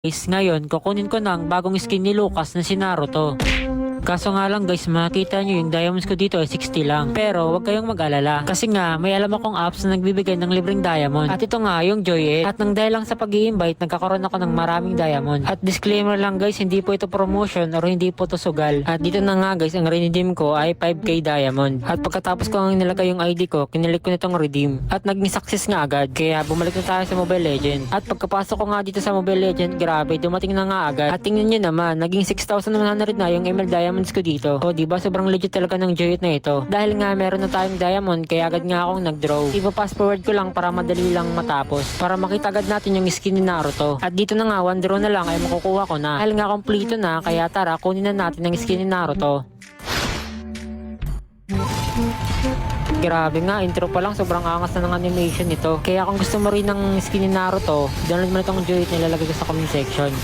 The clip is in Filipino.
Guys, ngayon kukunin ko ng bagong skin ni Lucas na si Naruto. Kaso nga lang guys, makikita nyo yung diamonds ko dito ay 60 lang. Pero huwag kayong mag-alala. Kasi nga, may alam akong apps na nagbibigay ng libreng diamond. At ito nga, yung Joy. At nang dahil lang sa pag-i-invite, nagkakaroon ako ng maraming diamond. At disclaimer lang guys, hindi po ito promotion or hindi po ito sugal. At dito na nga guys, ang redeem ko ay 5k diamond. At pagkatapos ko ang nilagay yung ID ko, kinilik ko nitong redeem. At naging success nga agad. Kaya bumalik na tayo sa Mobile Legend. At pagkapasok ko nga dito sa Mobile Legend, grabe, dumating na nga agad. At tingnan nyo naman, naging 6,100 na yung ML diamonds ko dito. O diba, sobrang legit talaga ng Joyet na ito. Dahil nga meron na tayong diamond, kaya agad nga akong nag-draw. Ipa-fast forward ko lang para madali lang matapos. Para makita agad natin yung skin ni Naruto. At dito na nga, one draw na lang ay makukuha ko na. Dahil nga kompleto na, kaya tara, kunin na natin ang skin ni Naruto. Grabe nga, intro pa lang sobrang angas na ng animation nito. Kaya kung gusto mo rin ng skin ni Naruto, download mo na itong Joyet, nilalagay ko sa comment section.